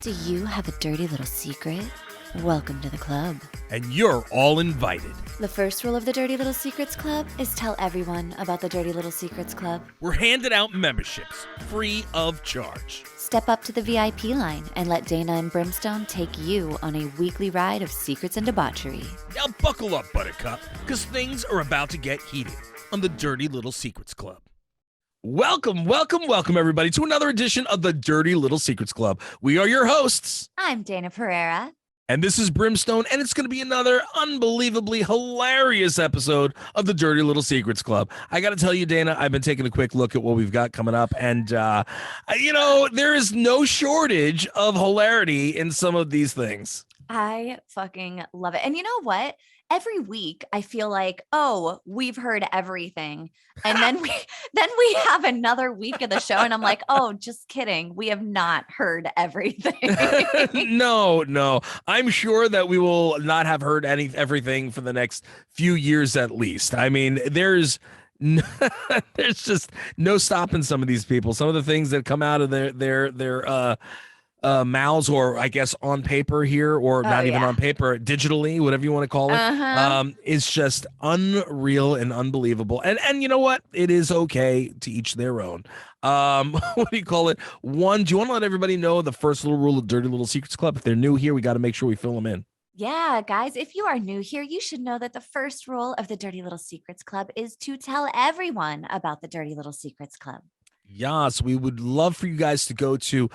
Do you have a dirty little secret? Welcome to the club. And you're all invited. The first rule of the Dirty Little Secrets Club is tell everyone about the Dirty Little Secrets Club. We're handing out memberships, free of charge. Step up to the VIP line and let Dayna and Brimstone take you on a weekly ride of secrets and debauchery. Now buckle up, Buttercup, because things are about to get heated on the Dirty Little Secrets Club. Welcome, everybody, to another edition of the Dirty Little Secrets Club. We are your hosts. I'm Dayna Pereira. And this is Brimstone, and it's going to be another unbelievably hilarious episode of the Dirty Little Secrets Club. I got to tell you, Dayna, I've been taking a quick look at what we've got coming up, and, there is no shortage of hilarity in some of these things. I fucking love it. And you know what? Every week I feel like, oh, we've heard everything. And then we have another week of the show and I'm like, oh, just kidding. We have not heard everything. No. I'm sure that we will not have heard everything for the next few years at least. I mean, there's just no stopping some of these people. Some of the things that come out of their mouths, or I guess on paper here, or not even on paper, digitally, whatever you want to call it, is just unreal and unbelievable. And you know what? It is okay to each their own. What do you call it? One, do you want to let everybody know the first little rule of Dirty Little Secrets Club? If they're new here, we got to make sure we fill them in. Yeah, guys, if you are new here, you should know that the first rule of the Dirty Little Secrets Club is to tell everyone about the Dirty Little Secrets Club. Yes, we would love for you guys to go to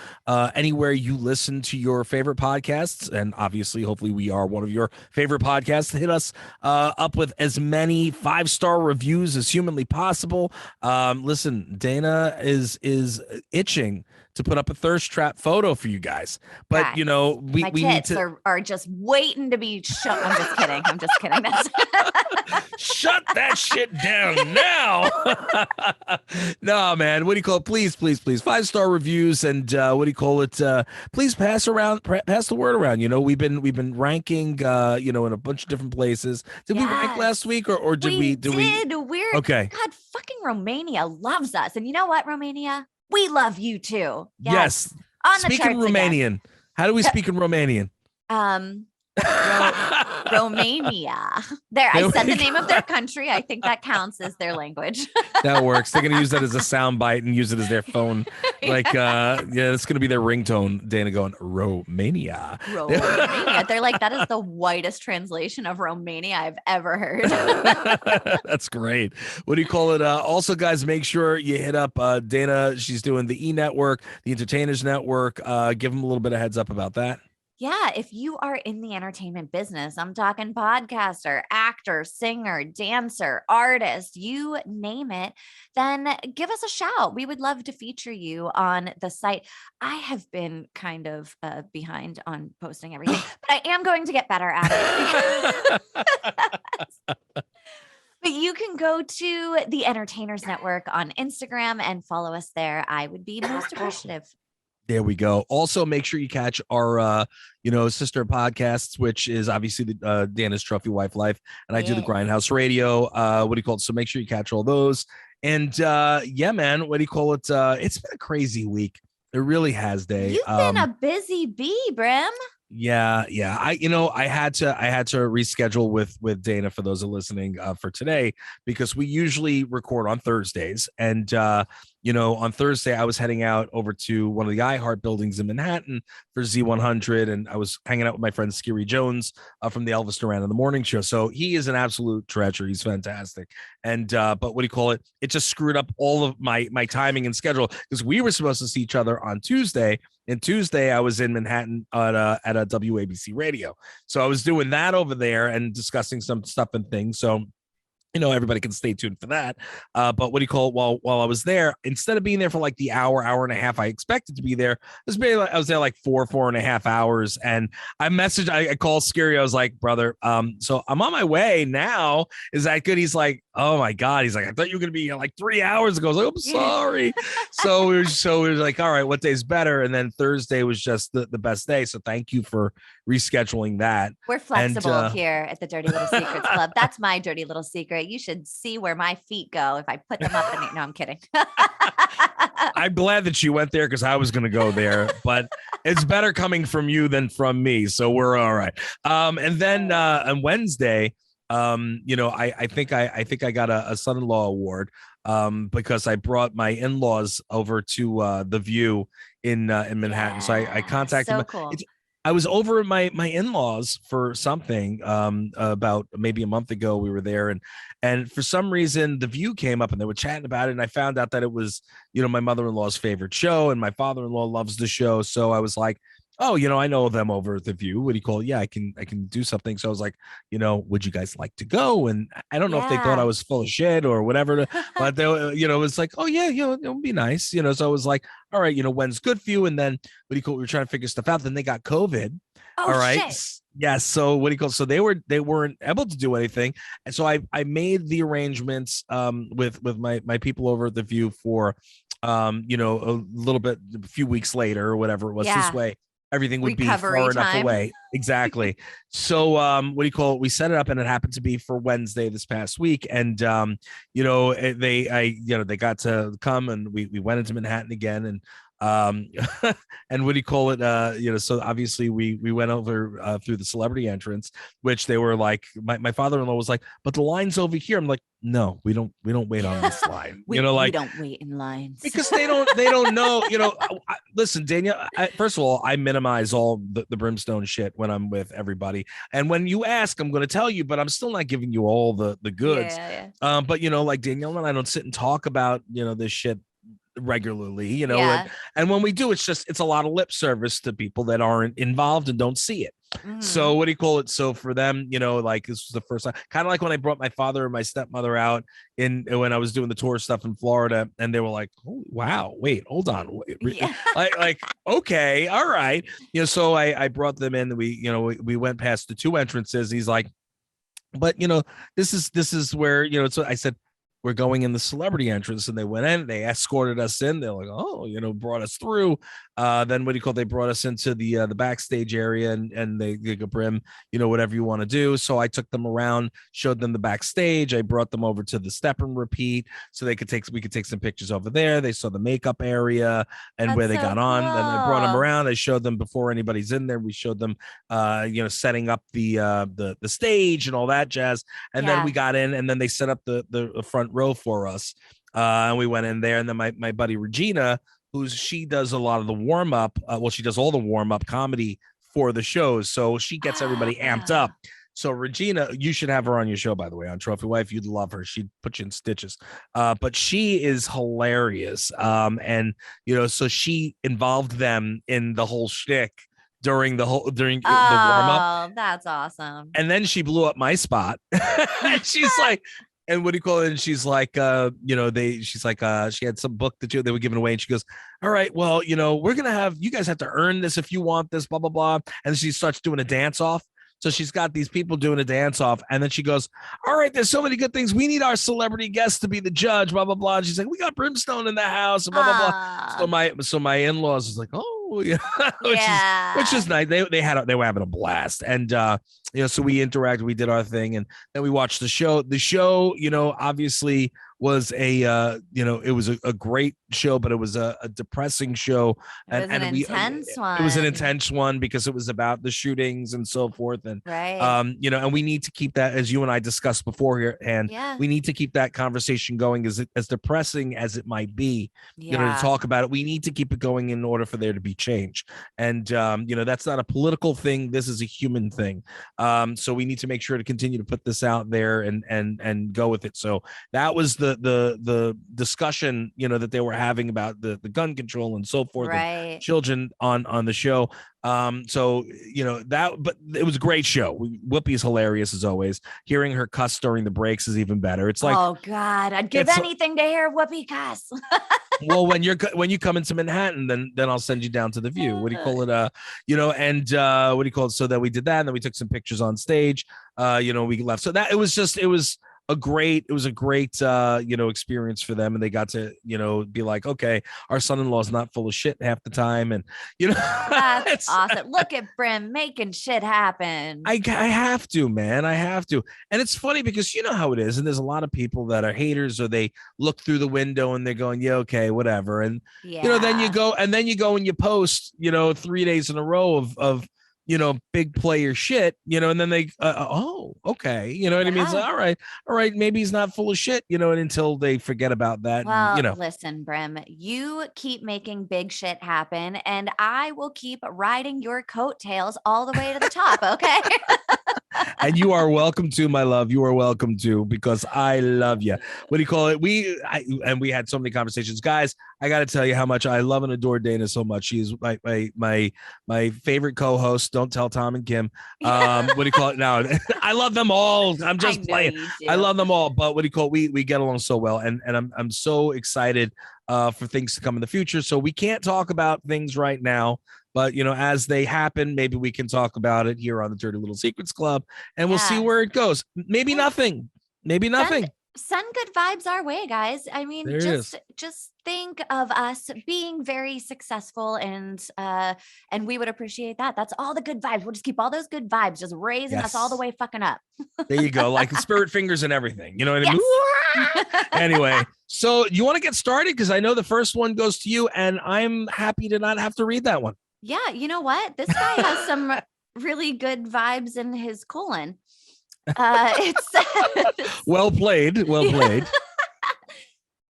anywhere you listen to your favorite podcasts. And obviously, hopefully we are one of your favorite podcasts. Hit us up with as many 5-star reviews as humanly possible. Listen, Dayna is itching to put up a thirst trap photo for you guys. But, guys, we need to are just waiting to be shown. I'm just kidding. That's shut that shit down now. No, man. What do you call it? Please. 5-star reviews. And please pass the word around. We've been ranking, in a bunch of different places. Did we rank last week or did we? We're okay. God, fucking Romania loves us. And you know what, Romania? We love you too. Yes. On the speak in Romanian. Again. How do we speak in Romanian? Romania. There, I said the name of their country. I think that counts as their language. That works. They're going to use that as a sound bite and use it as their phone. Like, it's going to be their ringtone. Dayna going, Romania. They're like, that is the whitest translation of Romania I've ever heard. That's great. What do you call it? Also, guys, make sure you hit up Dayna. She's doing the E-Network, the Entertainers Network. Give them a little bit of heads up about that. Yeah, if you are in the entertainment business, I'm talking podcaster, actor, singer, dancer, artist, you name it, then give us a shout. We would love to feature you on the site. I have been kind of behind on posting everything, but I am going to get better at it. But you can go to the Entertainers Network on Instagram and follow us there. I would be most appreciative. There we go. Also, make sure you catch our, sister podcasts, which is obviously the Dana's Trophy Wife Life, and I do the Grindhouse Radio. So make sure you catch all those. And man, it's been a crazy week. It really has, Day. You've been a busy bee, Brim. Yeah. I had to reschedule with Dayna, for those who are listening, for today, because we usually record on Thursdays. And, on Thursday, I was heading out over to one of the iHeart buildings in Manhattan for Z100. And I was hanging out with my friend Skiri Jones from the Elvis Duran in the Morning Show. So he is an absolute treasure. He's fantastic. And, but it just screwed up all of my timing and schedule, because we were supposed to see each other on Tuesday. And Tuesday, I was in Manhattan at a WABC radio. So I was doing that over there and discussing some stuff and things. So, everybody can stay tuned for that. But while I was there, instead of being there for like the hour and a half I expected to be there, I was there like 4.5 hours. And I called Skiri. I was like, brother, so I'm on my way now. Is that good? He's like, oh my God. He's like, I thought you were going to be here like 3 hours ago. I was like, I'm sorry. So we were like, all right, what day's better? And then Thursday was just the best day. So thank you for rescheduling that. We're flexible here at the Dirty Little Secrets Club. That's my dirty little secret. Andrea. You should see where my feet go if I put them up in it. No, I'm kidding. I'm glad that you went there because I was going to go there, but it's better coming from you than from me. So we're all right. And then on Wednesday, I think I got a son-in-law award because I brought my in-laws over to the View in Manhattan. Yeah, So I contacted them. cool. I was over at my in-laws for something about maybe a month ago. We were there, and for some reason the View came up and they were chatting about it, and I found out that it was my mother-in-law's favorite show, and my father-in-law loves the show. So I was like, oh, I know them over at the View. What do you call it? Yeah, I can do something. So I was like, would you guys like to go? And I don't know if they thought I was full of shit or whatever, but they, it's like, oh yeah, it'll be nice. So I was like, all right, when's good for you? And then we were trying to figure stuff out. Then they got COVID. Oh, all right. Shit. Yeah. So so they weren't able to do anything. And so I made the arrangements with my people over at the View for a little bit, a few weeks later or whatever it was. This way everything would Recovery be far enough time. away. Exactly. So we set it up, and it happened to be for Wednesday this past week. And they got to come, and we went into Manhattan again, and and so obviously we went over through the celebrity entrance, which they were like, my father-in-law was like, but the line's over here. I'm like, no, we don't wait on this line. we don't wait in lines because they don't know. Listen, Dayna, first of all, I minimize all the Brimstone shit when I'm with everybody, and when you ask, I'm going to tell you, but I'm still not giving you all the goods. But like Danielle and I don't sit and talk about this shit regularly, and when we do, it's a lot of lip service to people that aren't involved and don't see it. So so for them, like this was the first time, kind of like when I brought my father and my stepmother out when I was doing the tour stuff in Florida, and they were like, oh wow, wait, hold on, like okay, all right, so I brought them in, we went past the two entrances. He's like, but this is where so I said, we're going in the celebrity entrance, and they went in, they escorted us in. They're like, oh, brought us through. Then they brought us into the backstage area, and they go, Brim, whatever you want to do. So I took them around, showed them the backstage. I brought them over to the step and repeat so we could take some pictures over there. They saw the makeup area and where they got on. Then I brought them around. I showed them before anybody's in there. We showed them, setting up the stage and all that jazz. And then we got in, and then they set up the front row for us, and we went in there. And then my buddy Regina, she does a lot of the warm-up, she does all the warm-up comedy for the shows, so she gets everybody amped up. So Regina, you should have her on your show, by the way, on Trophy Wife. You'd love her. She'd put you in stitches. But she is hilarious. And so she involved them in the whole shtick during the warm-up. Oh, that's awesome. And then she blew up my spot. And she's like, and what do you call it? And she's like, she had some book that they were giving away. And she goes, all right, well, we're going to have, you guys have to earn this if you want this, blah, blah, blah. And she starts doing a dance off. So she's got these people doing a dance off. And then she goes, all right, there's so many good things. We need our celebrity guests to be the judge, blah, blah, blah. And she's like, we got Brimstone in the house, blah, blah, blah. So my in-laws was like, oh, yeah, which is nice. They were having a blast. And, so we interacted, we did our thing, and then we watched the show. The show, obviously was it was a great show, but it was a depressing show. It was an intense one because it was about the shootings and so forth. And, right. And we need to keep that, as you and I discussed before here, and we need to keep that conversation going, as depressing as it might be, to talk about it. We need to keep it going in order for there to be change. And, that's not a political thing. This is a human thing. So we need to make sure to continue to put this out there and go with it. So that was the discussion, that they were having about the gun control and so forth, right, and children on the show. So but it was a great show. Whoopi's hilarious as always. Hearing her cuss during the breaks is even better. It's like, oh God, I'd give anything to hear Whoopi cuss. Well, when you come into Manhattan, then I'll send you down to the View. What do you call it? So that we did that, and then we took some pictures on stage. We left. So that it was a great experience for them, and they got to be like, okay, our son-in-law is not full of shit half the time, and that's awesome. Look at Brim making shit happen. I have to, man. I have to. And it's funny because you know how it is, and there's a lot of people that are haters, or they look through the window and they're going, yeah, okay, whatever, and then you go and you post 3 days in a row of big player shit, and then they, oh, okay. You know what I mean? It's like, all right. Maybe he's not full of shit, and until they forget about that. Well, and, listen, Brim, you keep making big shit happen, and I will keep riding your coattails all the way to the top. Okay. And you are welcome to, my love. You are welcome to, because I love you. What do you call it? We had so many conversations, guys. I got to tell you how much I love and adore Dayna so much. She's my favorite co-host. Don't tell Tom and Kim. What do you call it now? I love them all. I'm just playing. I love them all. But what do you call it? We get along so well, and I'm so excited for things to come in the future. So we can't talk about things right now. But, as they happen, maybe we can talk about it here on the Dirty Little Secrets Club, and we'll see where it goes. Maybe nothing. Maybe nothing. Send good vibes our way, guys. I mean, just think of us being very successful, and we would appreciate that. That's all the good vibes. We'll just keep all those good vibes, just raising us all the way fucking up. There you go. Like spirit fingers and everything. You know what I mean? Anyway, so you want to get started? Because I know the first one goes to you, and I'm happy to not have to read that one. Yeah, you know what? This guy has some really good vibes in his colon. It's well played. Well played.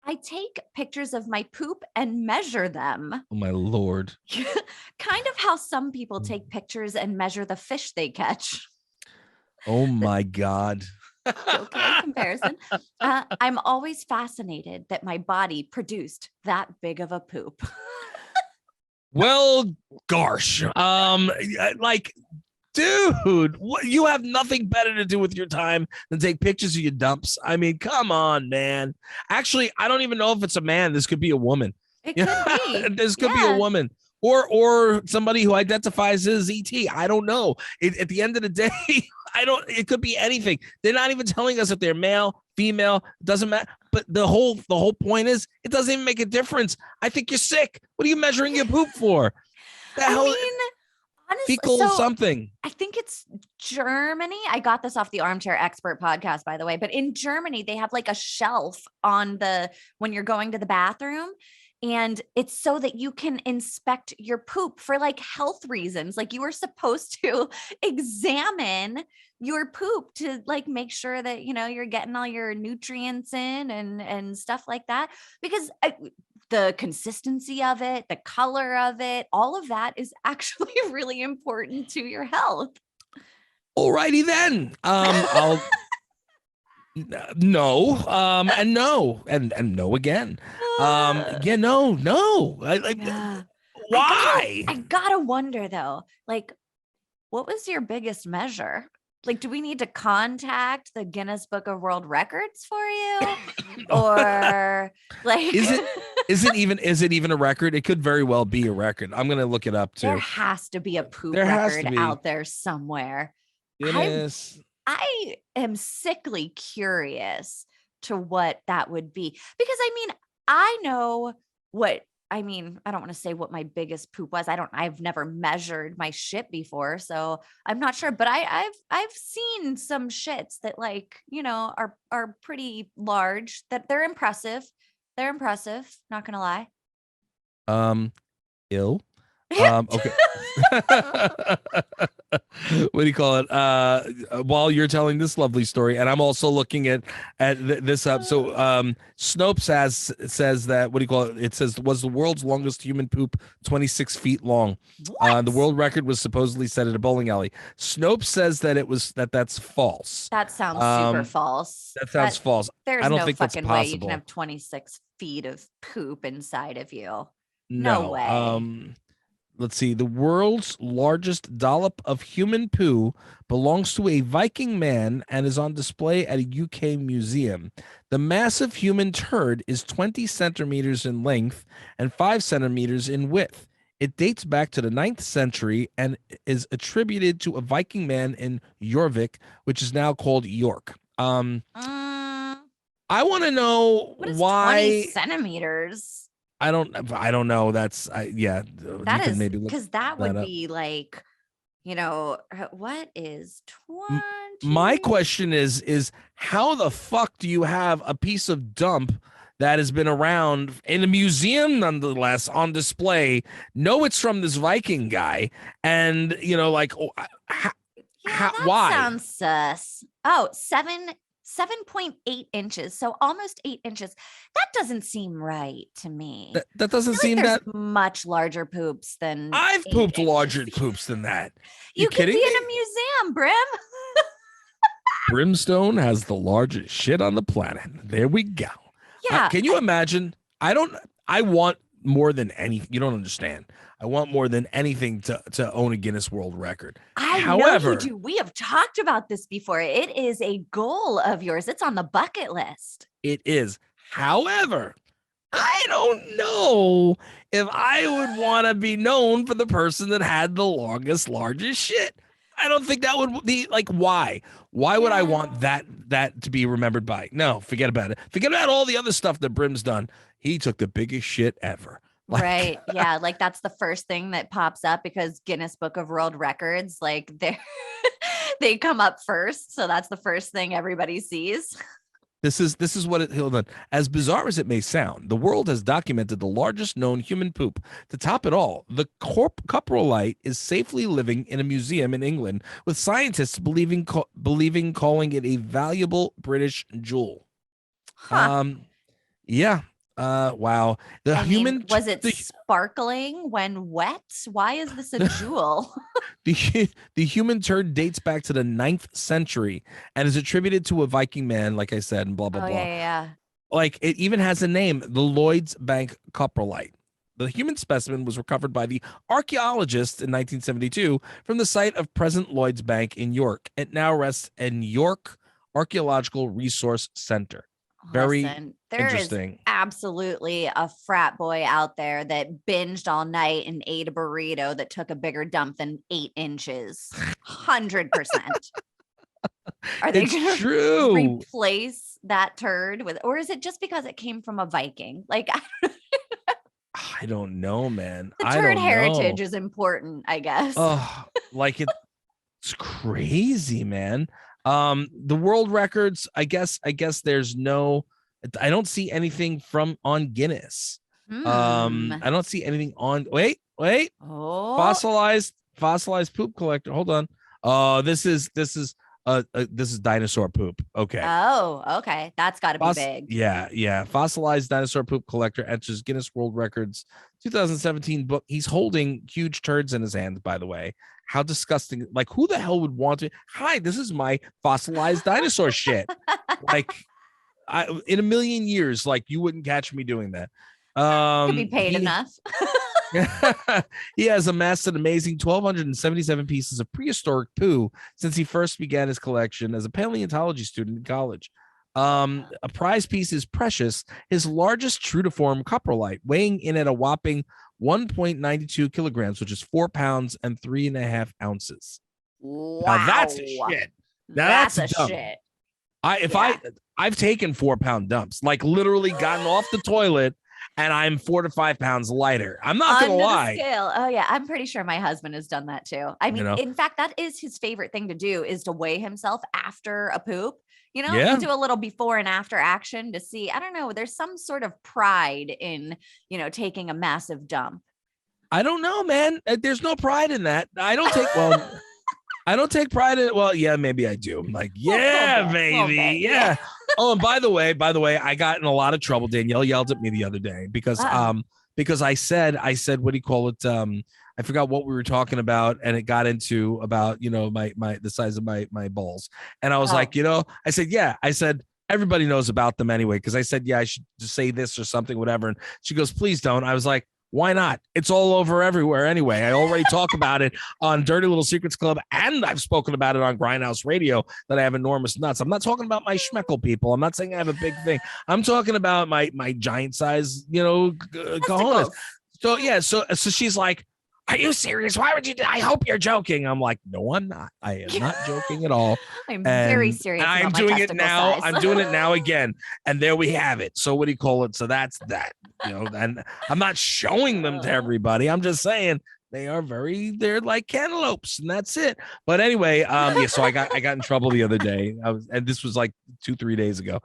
I take pictures of my poop and measure them. Oh my Lord. Kind of how some people take pictures and measure the fish they catch. Oh my God. Okay, comparison. I'm always fascinated that my body produced that big of a poop. Well, gosh, dude, you have nothing better to do with your time than take pictures of your dumps. I mean, come on, man. Actually, I don't even know if it's a man. This could be a woman. It could be. This could be a woman. Or somebody who identifies as ET. I don't know. At the end of the day, it could be anything. They're not even telling us if they're male, female, doesn't matter. But the whole point is, it doesn't even make a difference. I think you're sick. What are you measuring your poop for? Honestly, fecal something. I think it's Germany. I got this off the Armchair Expert podcast, by the way. But in Germany, they have like a shelf when you're going to the bathroom. And it's so that you can inspect your poop for like health reasons. Like you are supposed to examine your poop to like make sure that, you're getting all your nutrients in and stuff like that. Because the consistency of it, the color of it, all of that is actually really important to your health. Alrighty then. I'll no, and no, and no again. No. Why? I gotta wonder though, like, what was your biggest measure? Like, do we need to contact the Guinness Book of World Records for you? Or like, is it even a record? It could very well be a record. I'm going to look it up too. There has to be a poop record out there somewhere. Yes. I am sickly curious to what that would be, because I know I don't want to say what my biggest poop was. I've never measured my shit before, so I'm not sure, but I've seen some shits that are pretty large, that they're impressive. They're impressive. Not going to lie. Ill. Okay. What do you call it? While you're telling this lovely story, and I'm also looking at this up. So Snopes says that, what do you call it? It says, was the world's longest human poop 26 feet long. The world record was supposedly set at a bowling alley. Snopes says that that's false. That sounds super false. That sounds false. There's I don't no think fucking that's way you possible. can have 26 feet of poop inside of you. No way. Let's see. The world's largest dollop of human poo belongs to a Viking man and is on display at a UK museum. The massive human turd is 20 centimeters in length and 5 centimeters in width. It dates back to the 9th century and is attributed to a Viking man in Jorvik, which is now called York. I want to know What is 20 why. centimeters? I don't know. Yeah. You That could is maybe look because that that would up. be like, what is M- My 20? question is how the fuck do you have a piece of dump that has been around in a museum nonetheless on display? No, it's from this Viking guy, and Yeah, that why? sounds sus. Oh, 7.8 inches. So almost 8 inches. That doesn't seem right to me. That I doesn't feel like seem there's that. much larger poops than I've eight pooped larger inches. poops than that. You You could be kidding in a me? museum, Brim. Brimstone has the largest shit on the planet. There we go. Yeah. Can you imagine? I want more than anything. You don't understand. I want more than anything to own a Guinness World Record. I know you do. We have talked about this before. It is a goal of yours. It's on the bucket list. it is. However, I don't know if I would want to be known for the person that had the largest shit. I don't think that would be like why. Why would I want that to be remembered by? No, forget about it. Forget about all the other stuff that Brim's done. He took the biggest shit ever. Right. Yeah. Like that's the first thing that pops up because Guinness Book of World Records, like they come up first. So that's the first thing everybody sees. This is what it. Hold on. As bizarre as it may sound, the world has documented the largest known human poop. To top it all, the coprolite is safely living in a museum in England, with scientists believing calling it a valuable British jewel. Huh. Yeah. Wow. Was it sparkling when wet? Why is this a jewel? The human turd dates back to the 9th century and is attributed to a Viking man, like I said, and blah blah blah. Yeah. Like it even has a name, the Lloyd's Bank coprolite. The human specimen was recovered by the archaeologists in 1972 from the site of present Lloyd's Bank in York. It now rests in York Archaeological Resource Center. Very interesting. Is absolutely a frat boy out there that binged all night and ate a burrito that took a bigger dump than 8 inches. 100%. Are they going to replace that turd with, or is it just because it came from a Viking? Like, I don't know, man. The turd heritage is important, I guess. Oh, like it's crazy, man. The world records, I guess there's no, I don't see anything from on Guinness. I don't see anything on, wait. Oh. Fossilized poop collector. Hold on. This is dinosaur poop. Okay. Oh, okay. That's got to be big. Yeah. Fossilized dinosaur poop collector enters Guinness World Records 2017 book. He's holding huge turds in his hands, by the way. How disgusting. Like, who the hell would want to? Hi, this is my fossilized dinosaur shit. Like, in a million years, like, you wouldn't catch me doing that. Could be paid enough. He has amassed an amazing 1,277 pieces of prehistoric poo since he first began his collection as a paleontology student in college. A prize piece is precious. His largest true to form coprolite, weighing in at a whopping 1.92 kilograms, which is 4 pounds and 3.5 ounces. Wow. Now that's a shit. Now that's a shit. I've taken 4 pound dumps, like literally gotten off the toilet, and I'm 4 to 5 pounds lighter. I'm not gonna lie. Scale. Oh yeah, I'm pretty sure my husband has done that too. I mean, in fact, that is his favorite thing to do, is to weigh himself after a poop. Do a little before and after action to see. I don't know. There's some sort of pride in, taking a massive dump. I don't know, man. There's no pride in that. I don't take pride in it. Well, yeah, maybe I do. I'm like, yeah, baby. Yeah. Oh, and by the way, I got in a lot of trouble. Danielle yelled at me the other day because I said, what do you call it? I forgot what we were talking about, and it got into about, the size of my balls. And I was like, I said, everybody knows about them anyway. Cause I said, I should just say this or something, whatever. And she goes, please don't. I was like, why not? It's all over everywhere anyway. I already talk about it on Dirty Little Secrets Club, and I've spoken about it on Grindhouse Radio that I have enormous nuts. I'm not talking about my schmeckle, people. I'm not saying I have a big thing. I'm talking about my giant size, cojones. So yeah, so she's like, are you serious? Why would you I hope you're joking. I'm like, no, I'm not. I am not joking at all. I'm very serious. I'm about doing my it now. size. I'm doing it now again. And there we have it. So what do you call it? So that's that, and I'm not showing them to everybody. I'm just saying they're like cantaloupes, and that's it. But anyway, so I got in trouble the other day. And this was like 2-3 days ago.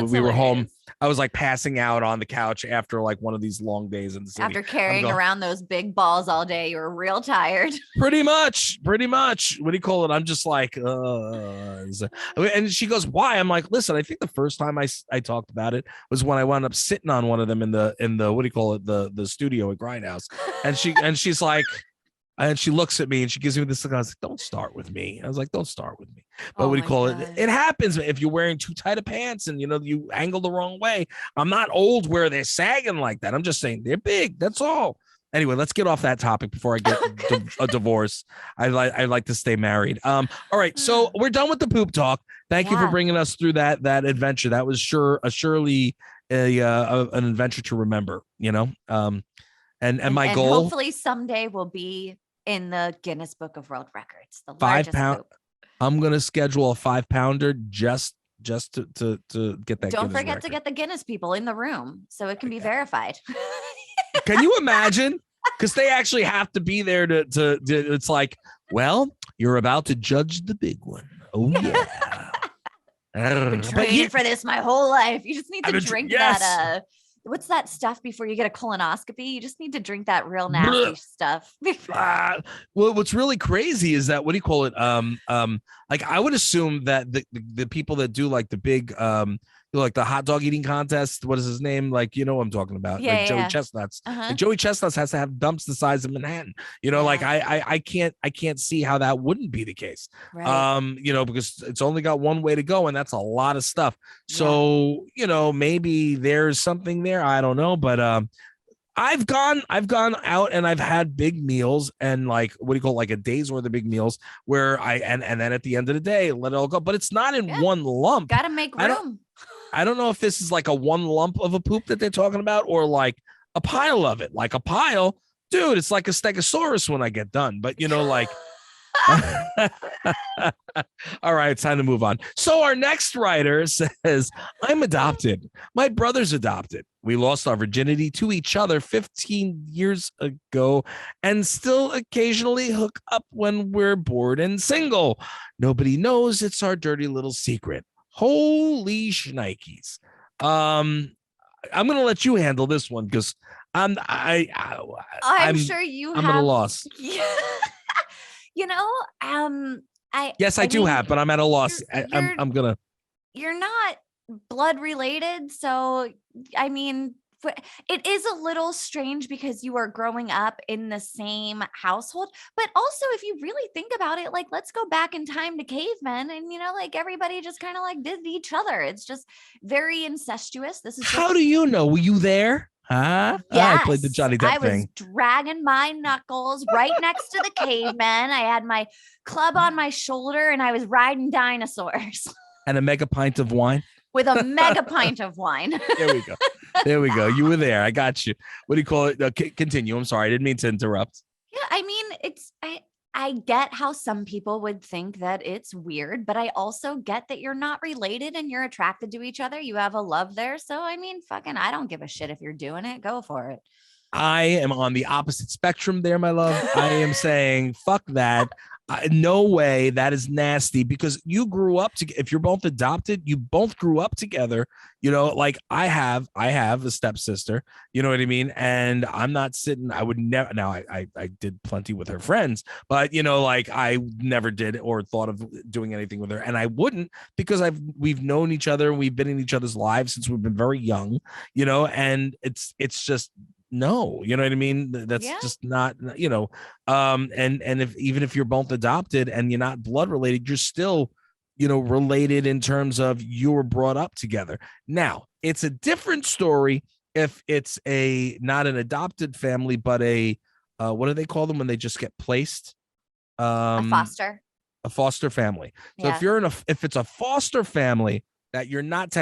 We were home. I was like passing out on the couch after like one of these long days in the city. After carrying around those big balls all day, you were real tired. Pretty much. What do you call it? I'm just like, and she goes, why? I'm like, listen, I think the first time I talked about it was when I wound up sitting on one of them in the what do you call it? The studio at Grindhouse. And she's like, and she looks at me and she gives me this look. I was like, don't start with me. I was like, don't start with me. But what do you call it? It happens if you're wearing too tight of pants and, you angle the wrong way. I'm not old where they're sagging like that. I'm just saying they're big. That's all. Anyway, let's get off that topic before I get a divorce. I like to stay married. All right. So we're done with the poop talk. Thank you for bringing us through that adventure. That was surely an adventure to remember, and my goal, hopefully someday will be in the Guinness Book of World Records. The 5 pound. I'm gonna schedule a 5-pounder just to get that. Don't forget to get the Guinness people in the room so it can be verified. Can you imagine? Because they actually have to be there to. It's like, well, you're about to judge the big one. Oh yeah. I've been training for this my whole life. You just need to drink that. What's that stuff before you get a colonoscopy? You just need to drink that real nasty stuff. Well, what's really crazy is that, what do you call it? Like I would assume that the people that do like the big like the hot dog eating contest, what is his name? Like, what I'm talking about? Joey Chestnuts. Like Joey Chestnuts has to have dumps the size of Manhattan. Like I can't see how that wouldn't be the case. Right. Because it's only got one way to go, and that's a lot of stuff. So, maybe there's something there. I don't know, but I've gone out and I've had big meals and like, what do you call it? Like a day's worth of big meals where and then at the end of the day, let it all go. But it's not in one lump. Got to make room. I don't know if this is like a one lump of a poop that they're talking about or like a pile of it. Like a pile, dude, it's like a stegosaurus when I get done. But, like. All right, it's time to move on. So our next writer says, I'm adopted. My brother's adopted. We lost our virginity to each other 15 years ago and still occasionally hook up when we're bored and single. Nobody knows. It's our dirty little secret. Holy shnikes. I'm gonna let you handle this one because I'm sure you I'm have at a loss. I do have, but I'm at a loss. I'm gonna. You're not blood related, so I mean, it is a little strange because you are growing up in the same household. But also, if you really think about it, like let's go back in time to cavemen, and like everybody just kind of like did each other. It's just very incestuous. This is how do you know? Were you there? Huh? Yes, I played the Johnny Depp thing. I was dragging my knuckles right next to the caveman. I had my club on my shoulder and I was riding dinosaurs. And a mega pint of wine? With a mega pint of wine. There we go. You were there. I got you. What do you call it? Continue. I'm sorry. I didn't mean to interrupt. Yeah, I mean, I get how some people would think that it's weird, but I also get that you're not related and you're attracted to each other. You have a love there. So, I mean, fucking, I don't give a shit if you're doing it. Go for it. I am on the opposite spectrum there, my love. I am saying, fuck that. No way. That is nasty because you grew up if you're both adopted, you both grew up together, like I have a stepsister, you know what I mean? And I'm not sitting, I would never, now I did plenty with her friends, but like I never did or thought of doing anything with her. And I wouldn't because we've known each other and we've been in each other's lives since we've been very young, and it's just, no, you know what I mean? That's just not, and even if you're both adopted and you're not blood related, you're still, related in terms of you were brought up together. Now, it's a different story if it's not an adopted family, but what do they call them when they just get placed? A foster family. So if it's a foster family that you're not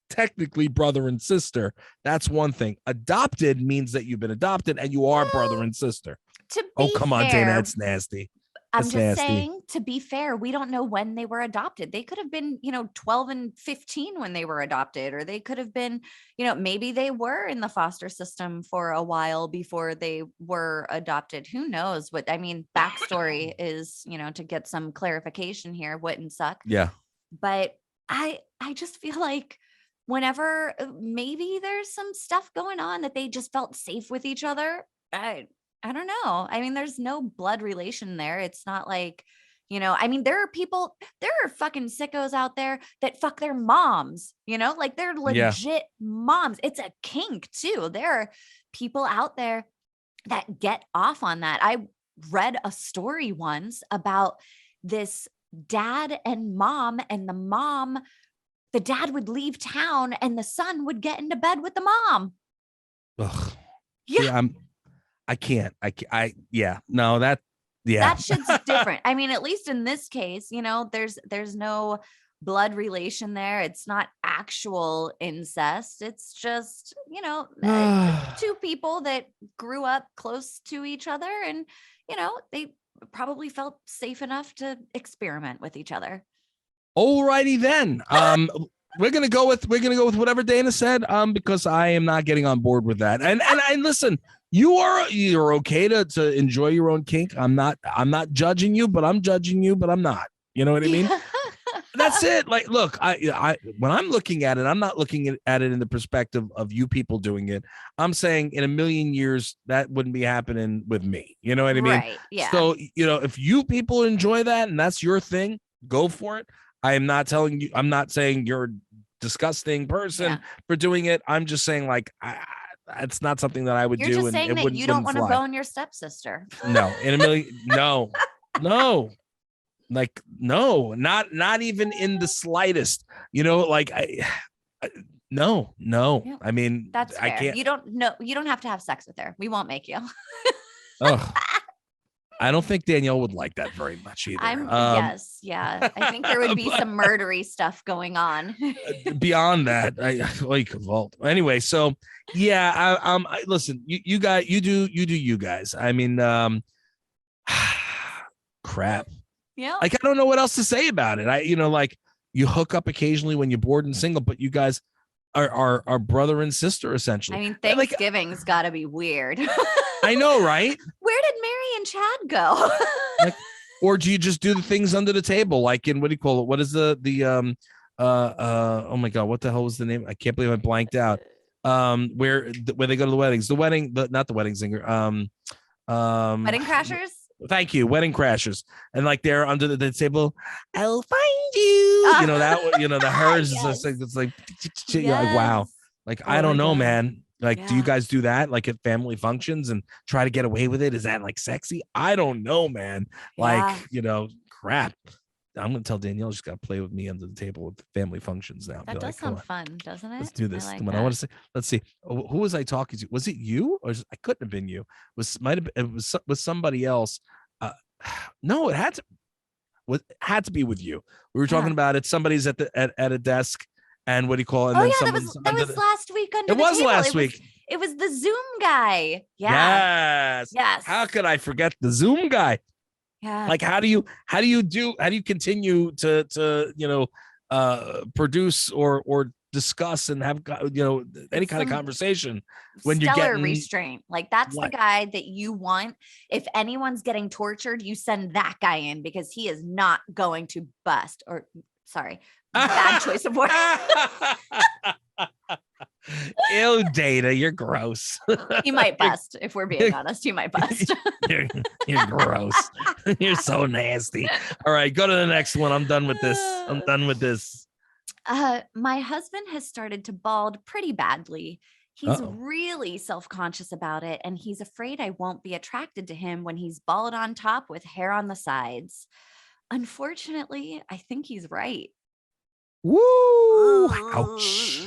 technically brother and sister, that's one thing. Adopted means that you've been adopted and you are brother and sister. to Oh, be come on, Dayna. fair, That's nasty. I'm That's just nasty. saying, to be fair, we don't know when they were adopted. They could have been, 12 and 15 when they were adopted, or they could have been, maybe they were in the foster system for a while before they were adopted. Who knows what, I mean, backstory is, to get some clarification here, wouldn't suck. Yeah. But I just feel like whenever maybe there's some stuff going on that they just felt safe with each other. I don't know. I mean, there's no blood relation there. It's not like, I mean, there are fucking sickos out there that fuck their moms, like they're legit moms. It's a kink too. There are people out there that get off on that. I read a story once about this dad and mom, and the dad would leave town and the son would get into bed with the mom. Ugh. Yeah. See, I can't. No, that shit's different. I mean, at least in this case, there's no blood relation there. It's not actual incest. It's just, two people that grew up close to each other, and, they probably felt safe enough to experiment with each other. Alrighty then. We're gonna go with whatever Dayna said, because I am not getting on board with that. And listen, you're okay to enjoy your own kink. I'm not judging you, but I'm judging you, but I'm not. You know what I mean? That's it. Like, look, I when I'm looking at it, I'm not looking at it in the perspective of you people doing it. I'm saying in a million years that wouldn't be happening with me. You know what I mean? Right. Yeah. So, if you people enjoy that and that's your thing, go for it. I'm not saying you're a disgusting person for doing it. I'm just saying, like, it's not something that I would do. You're just saying that you don't want to bone your stepsister. No, in a million. No, like, no, not even in the slightest. Like, no. Yeah, I mean, that's fair. I can't. You don't have to have sex with her. We won't make you. Oh. I don't think Danielle would like that very much either. Yes. Yeah. I think there would be some murdery stuff going on. Beyond that, anyway, so yeah, listen, you guys, you do you guys. I mean, crap. Yeah. Like, I don't know what else to say about it. Like, you hook up occasionally when you're bored and single, but you guys are brother and sister essentially. I mean, Thanksgiving's got to be weird. I know, right? Where did Mary and Chad go? Or do you just do the things under the table, like in, what do you call it? What is the oh my God, what the hell was the name? I can't believe I blanked out. Where they go to the weddings, not the wedding singer. Wedding Crashers. Thank you, Wedding Crashers, and like they're under the table. I'll find you. The hers is it's like, you're like, wow. Like, I don't know, man. Like, do you guys do that, like, at family functions and try to get away with it? Is that, like, sexy? I don't know, man. Like, crap. I'm going to tell Danielle she's got to play with me under the table at the family functions now. That does sound fun, doesn't it? Let's do this. I want to say, let's see. Who was I talking to? Was it you? Or I couldn't have been you. It was somebody else. No, it had to be with you. We were talking about it. Somebody's at a desk. And what do you call it? And that was last week. It was last week. It was the Zoom guy. Yeah. Yes. How could I forget the Zoom guy? Yeah. Like, how do you continue to produce or discuss and have any kind of conversation when you're getting restraint? Like, that's the guy that you want. If anyone's getting tortured, you send that guy in, because he is not going to bust. Or sorry. Bad choice of words. Ew, Dayna, you're gross. He might bust. If we're being honest, he might bust. You're gross. You're so nasty. All right, go to the next one. I'm done with this. My husband has started to bald pretty badly. He's really self-conscious about it, and he's afraid I won't be attracted to him when he's bald on top with hair on the sides. Unfortunately, I think he's right. Woo! Ouch.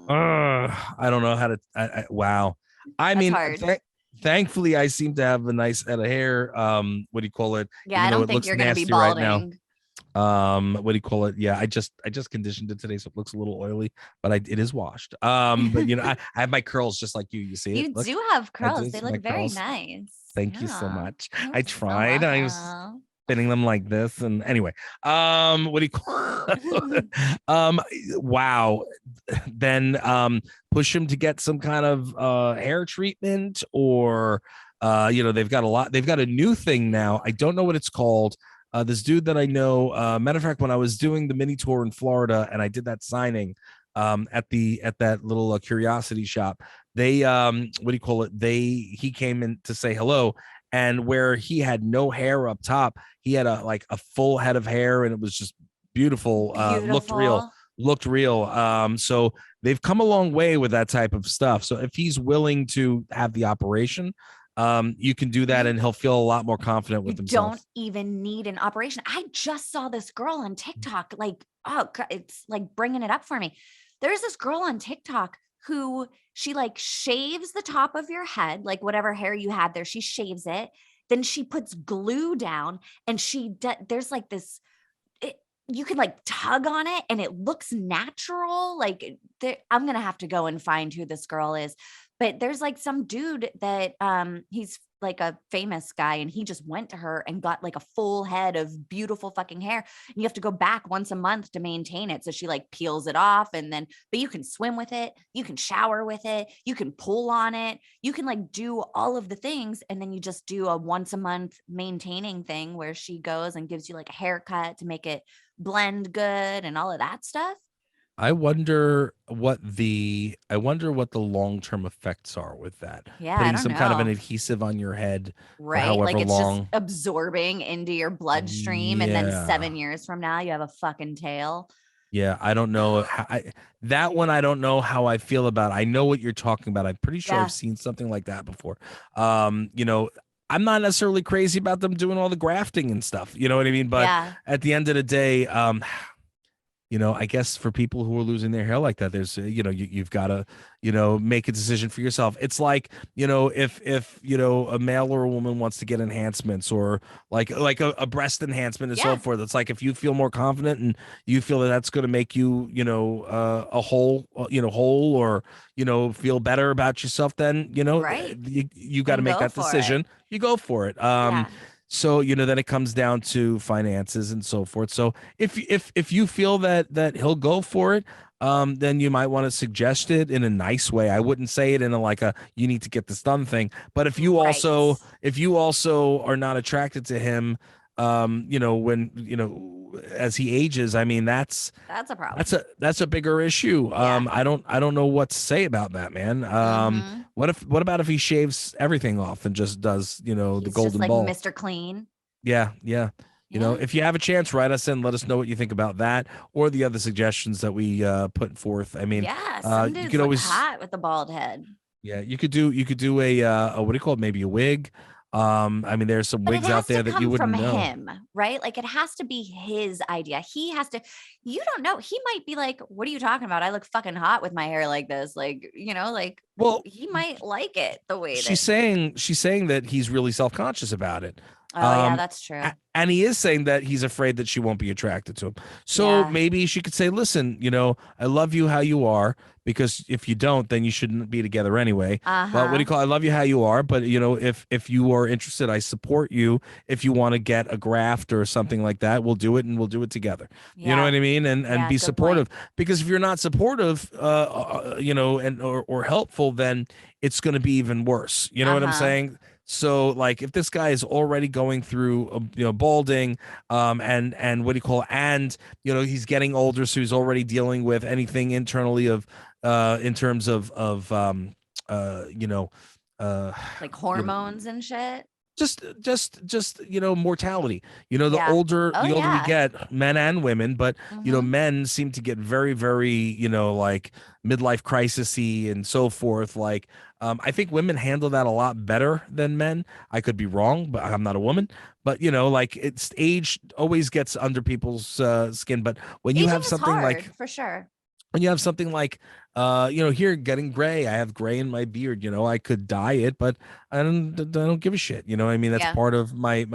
I don't know how to. Wow. I mean, thankfully, I seem to have a nice head of hair. What do you call it? Yeah, I don't think you're going to be balding. Right now. What do you call it? Yeah, I just conditioned it today, so it looks a little oily, but it is washed. But I have my curls just like you see it, You look, do have I curls. They just look my very curls. nice. Thank you so Yeah. much. You're I so tried. I was welcome. spinning them like this, and anyway, what do you call um wow. Then push him to get some kind of hair treatment, or they've got a new thing now. I don't know what it's called. This dude that I know, matter of fact, when I was doing the mini tour in Florida and I did that signing at that little curiosity shop, they what do you call it, he came in to say hello, and where he had no hair up top, he had a full head of hair, and it was just beautiful. Beautiful. Looked real. So they've come a long way with that type of stuff. So if he's willing to have the operation, you can do that, You and he'll feel a lot more confident you with himself. don't even need an operation. I just saw this girl on TikTok, like, oh, it's like bringing it up for me. There's this girl on TikTok who she like shaves the top of your head, like whatever hair you had there, she shaves it. Then she puts glue down and there's like this, it, you can like tug on it and it looks natural. Like I'm going to have to go and find who this girl is. But there's like some dude that he's like a famous guy and he just went to her and got like a full head of beautiful fucking hair. And you have to go back once a month to maintain it. So she like peels it off and then, but you can swim with it, you can shower with it, you can pull on it, you can like do all of the things. And then you just do a once a month maintaining thing where she goes and gives you like a haircut to make it blend good and all of that stuff. I wonder what the long-term effects are with that. Yeah, I Putting don't some kind of an know. adhesive on your head for Right? Like however it's just long. absorbing into your bloodstream. And then Yeah. 7 years from now, you have a fucking tail. Yeah, I don't know that one. I don't know how I feel about. I know what you're talking about. I'm pretty sure I've Yeah. seen something like that before. I'm not necessarily crazy about them doing all the grafting and stuff. You know what I mean? But Yeah. at the end of the day, I guess for people who are losing their hair like that, there's, you've got to, make a decision for yourself. It's like, if a male or a woman wants to get enhancements, or like a breast enhancement and so Yeah. forth. It's like, if you feel more confident and you feel that that's going to make you, a whole, or, feel better about yourself, then, Right. you got to Then make go that for it. decision. You go for it. Yeah. So, then it comes down to finances and so forth. So if you feel that he'll go for it, then you might want to suggest it in a nice way. I wouldn't say it in a like a you need to get this done thing. But Right. if you also are not attracted to him, when as he ages, I mean That's a that's problem. a bigger issue. Yeah. I don't know what to say about that, man. Mm-hmm. What about if he shaves everything off and just does, the He's just golden like ball? Mr. Clean. Yeah, yeah. Yeah. If you have a chance, write us in. Let us know what you think about that, or the other suggestions that we put forth. I mean, Yeah. Some you dudes could look always, hot with a bald head. yeah, you could do a what do you call it? Maybe a wig. I mean, there's some But it wigs out has to there that you come from wouldn't know. him, right? Like it has to be his idea. He has to, you don't know. He might be like, what are you talking about? I look fucking hot with my hair like this. Like, like Well, he might like it the way that, she's saying that he's really self-conscious about it. oh, yeah, that's true. And he is saying that he's afraid that she won't be attracted to him. So Yeah. maybe she could say, listen, I love you how you are, because if you don't, then you shouldn't be together anyway. Uh But what do you huh. call, I love you how you are, but if you are interested, I support you. If you want to get a graft or something like that, we'll do it, and we'll do it together. You know Yeah. what I mean? And Yeah. be Good point. supportive, because if you're not supportive, and or helpful, then it's going to be even worse. You know Uh what I'm huh. saying? So, like, if this guy is already going through, balding, and what do you call it? And he's getting older, so he's already dealing with anything internally of, in terms of, uh, you know, uh, Like you know, hormones and shit. just mortality. The Yeah. older Oh, the older we yeah. get, men and women, but Mm-hmm. men seem to get very, very, like, midlife crisisy and so forth. Like, I think women handle that a lot better than men. I could be wrong, but I'm not a woman. But like, it's age always gets under people's skin. But when you Aging have is something like, hard for sure. when you have something like, here getting gray, I have gray in my beard, I could dye it, but I don't give a shit. I mean, that's Yeah. part of my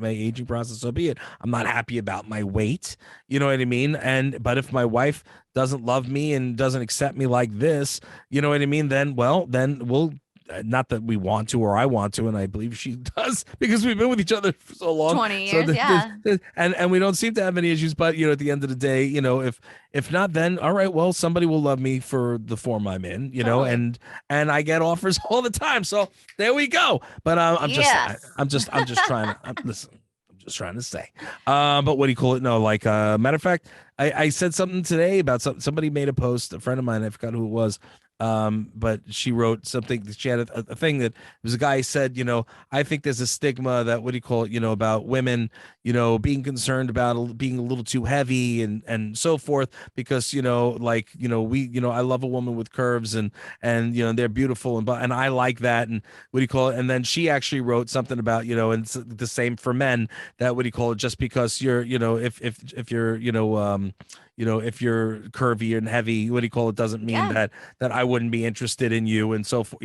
aging process. So be it. I'm not happy about my weight. You know what I mean? But if my wife doesn't love me and doesn't accept me like this, you know what I mean? Then we'll, not that we want to or I want to, and I believe she does because we've been with each other for so long. 20 So years. Yeah. and we don't seem to have any issues. But at the end of the day, if not, then all right, well, somebody will love me for the form I'm in, Totally. and I get offers all the time. So there we go. But Yes. I'm just trying to listen. I'm just trying to say. But what do you call it? No, like matter of fact, I said something today about somebody made a post. A friend of mine, I forgot who it was. But she wrote something. She had a thing that was a guy said, I think there's a stigma that what do you call it, about women, being concerned about being a little too heavy and so forth because I love a woman with curves and they're beautiful and I like that and what do you call it? And then she actually wrote something about and it's the same for men that what do you call it? Just because you're if you're if you're curvy and heavy, what do you call it, doesn't mean Yeah. that I wouldn't be interested in you and so forth,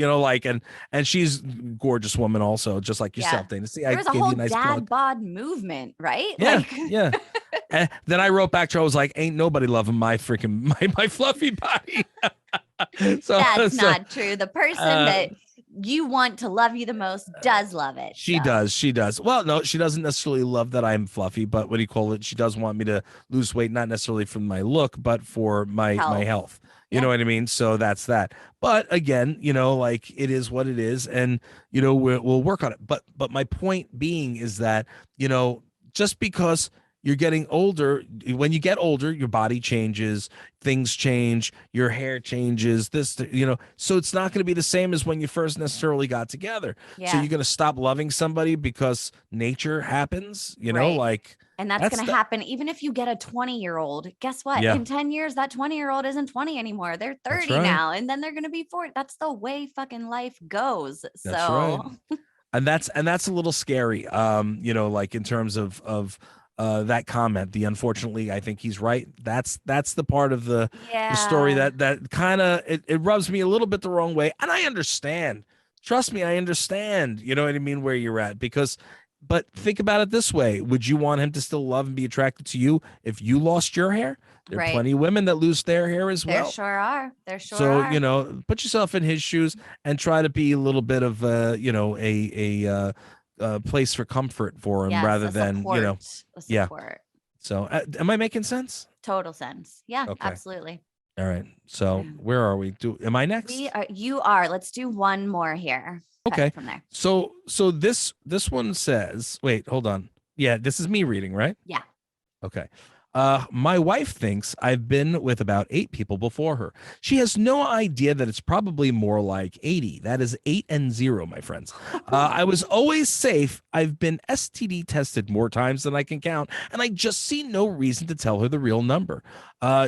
and she's a gorgeous woman also, just like Yeah. yourself, Dana. See, I There was a gave you whole a nice dad plug. bod movement, right? Yeah, yeah. And then I wrote back to her, I was like, ain't nobody loving my freaking my fluffy body. so That's so not true. The person uh that you want to love you the most does love it. She does. She does. Well, no, she doesn't necessarily love that I'm fluffy, but what do you call it? She does want me to lose weight, not necessarily from my look, but for my health. You know what I mean? So that's that. But again, like it is what it is, and we'll work on it. But my point being is that just because you're getting older, when you get older, your body changes, things change, your hair changes, so it's not going to be the same as when you first necessarily got together. So Yeah. you're going to stop loving somebody because nature happens, Right. like And that's going to happen even if you get a 20-year-old. Guess what? Yeah, In 10 years, that 20-year-old isn't 20 anymore. They're that's 30 right. now. And then they're going to be 40. That's the way fucking life goes. That's right. So, And that's a little scary. Like in terms of that comment. The unfortunately, I think he's right. That's the part of the story yeah. that kind of it rubs me a little bit the wrong way. And I understand. Trust me, I understand. You know what I mean, where you're at, because but think about it this way. Would you want him to still love and be attracted to you if you lost your hair? There are Right. plenty of women that lose their hair as There well. sure are. There sure So, are. put yourself in his shoes and try to be a little bit of a place for comfort for him Yes. rather A than, support. A yeah. support. So, am I making sense? Total sense. Yeah, Okay. absolutely. All right. So, where are we? Am I next? You are. Let's do one more here. Cut Okay. from there. So this one says, wait, hold on. Yeah, this is me reading, right? Yeah. Okay. My wife thinks I've been with about 8 people before her. She has no idea that it's probably more like 80. That is 8 and 0, my friends. I was always safe. I've been STD tested more times than I can count, and I just see no reason to tell her the real number.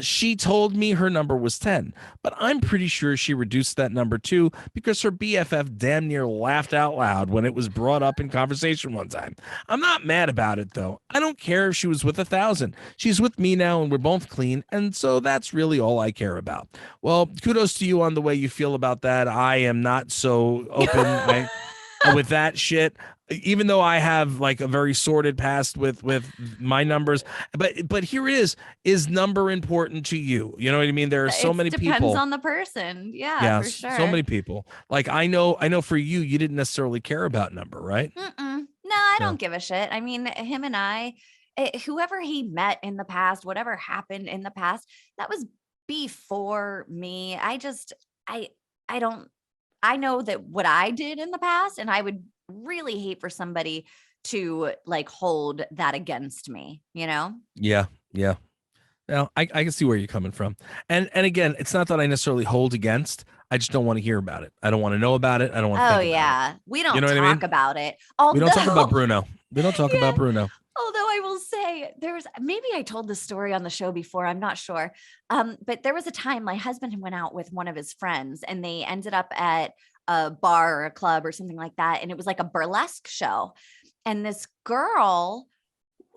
She told me her number was 10, but I'm pretty sure she reduced that number too because her BFF damn near laughed out loud when it was brought up in conversation one time. I'm not mad about it though. I don't care if she was with 1,000. She's with me now and we're both clean, and so that's really all I care about. Well, kudos to you on the way you feel about that. I am not so open with that shit, even though I have like a very sordid past with my numbers. But here it is number important to you? You know what I mean? There are so many Depends people. on the person. Yeah, Yeah, for sure. so many people. Like I know for you didn't necessarily care about number, right? No, I Yeah. don't give a shit. I mean, him and I, whoever he met in the past, whatever happened in the past, that was before me. I, I don't, I know that what I did in the past, and I would really hate for somebody to like hold that against me, you know? Yeah. Yeah. Now, I can see where you're coming from. And again, it's not that I necessarily hold against. I just don't want to hear about it. I don't want to know about it. I don't want to Oh think about it. yeah. We You don't know what I talk mean? about it. We don't talk about Although Bruno. We don't talk yeah, about Bruno. although I will say maybe I told this story on the show before, I'm not sure. But there was a time my husband went out with one of his friends and they ended up at a bar or a club or something like that. And it was like a burlesque show. And this girl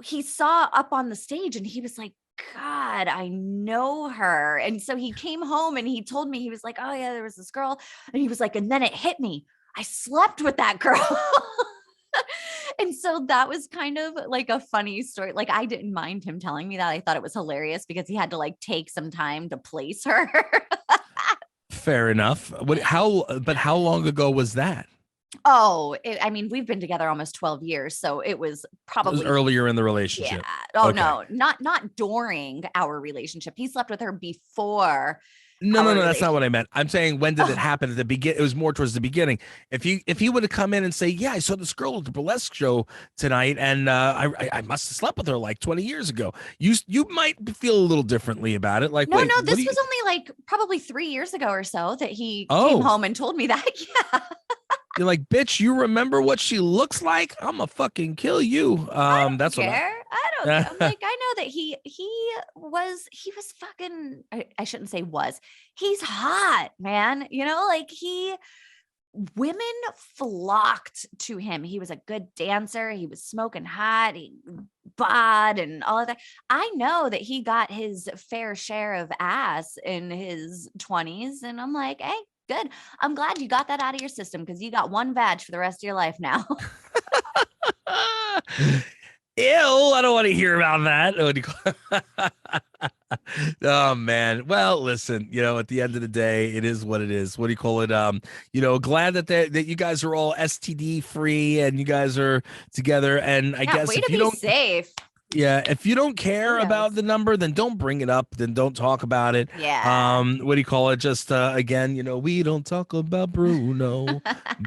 he saw up on the stage and he was like, God, I know her. And so he came home and he told me, he was like, oh yeah, there was this girl. And he was like, and then it hit me. I slept with that girl. And so that was kind of like a funny story. Like I didn't mind him telling me that. I thought it was hilarious because he had to like take some time to place her. Fair enough. But how long ago was that? I mean, we've been together almost 12 years. So it was It probably was earlier in the relationship. Yeah. Oh Okay. no, not during our relationship. He slept with her before. No, that's not what I meant. I'm saying, when did it happen? At the begin? It was more towards the beginning. If he would have come in and say, yeah, I saw this girl at the burlesque show tonight, and I must have slept with her like 20 years ago. You might feel a little differently about it. Like, No, wait, no, this was only like probably 3 years ago or so that he came Oh. home and told me that. Yeah. You're like, bitch, you remember what she looks like? I'm gonna fucking kill you. That's care. I don't care. I'm like, I know that he was fucking, I shouldn't say was. He's hot, man. You know, like women flocked to him. He was a good dancer. He was smoking hot. He bod and all of that. I know that he got his fair share of ass in his 20s. And I'm like, hey, good. I'm glad you got that out of your system because you got one vag for the rest of your life now. Ew, I don't want to hear about that. Oh man. Well, listen, at the end of the day, it is what it is. What do you call it? Glad that you guys are all STD free and you guys are together. And I guess way if to you be don't safe. Yeah, if you don't care about the number, then don't bring it up. Then don't talk about it. Yeah. What do you call it? Just again, we don't talk about Bruno.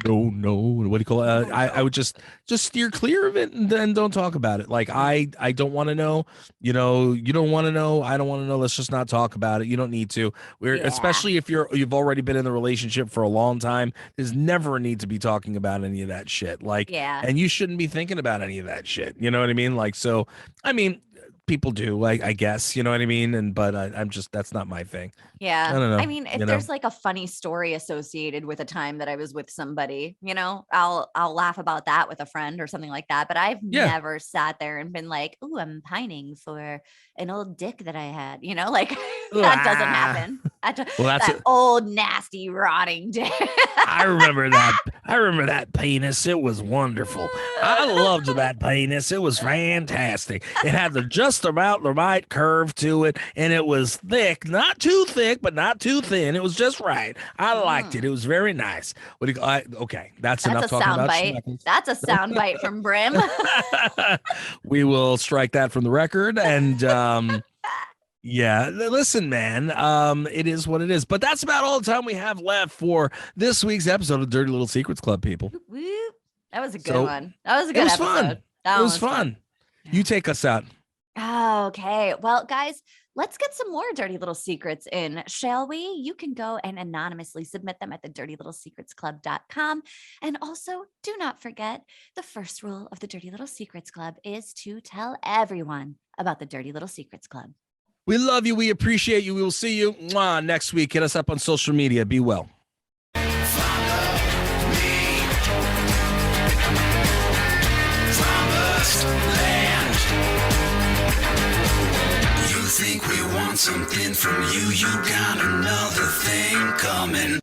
No. What do you call it? I would just steer clear of it and then don't talk about it. Like I don't want to know. You don't want to know. I don't want to know. Let's just not talk about it. You don't need to. Especially if you've already been in the relationship for a long time. There's never a need to be talking about any of that shit. Like, and you shouldn't be thinking about any of that shit. You know what I mean? Like, so. I mean, people do, I guess, you know what I mean? But I'm just, that's not my thing. Yeah. I don't know. I mean, if there's like a funny story associated with a time that I was with somebody, I'll laugh about that with a friend or something like that. But I've never sat there and been like, oh, I'm pining for an old dick that I had, like that doesn't happen. That old, nasty, rotting dick. I remember that. I remember that penis. It was wonderful. I loved that penis. It was fantastic. It had just about the right curve to it, and it was thick, not too thick, but not too thin. It was just right. I liked it. It was very nice. Okay, that's enough talking about schmeckles. That's a sound bite from Brim. We will strike that from the record, and yeah, listen, man, it is what it is. But that's about all the time we have left for this week's episode of Dirty Little Secrets Club, people. That was a good one. That was a good episode. Fun. It was fun. You take us out. Okay. Well, guys, let's get some more dirty little secrets in, shall we? You can go and anonymously submit them at thedirtylittlesecretsclub.com. And also, do not forget, the first rule of the Dirty Little Secrets Club is to tell everyone about the Dirty Little Secrets Club. We love you. We appreciate you. We will see you next week. Hit us up on social media. Be well. Think we want something from you, you got another thing coming.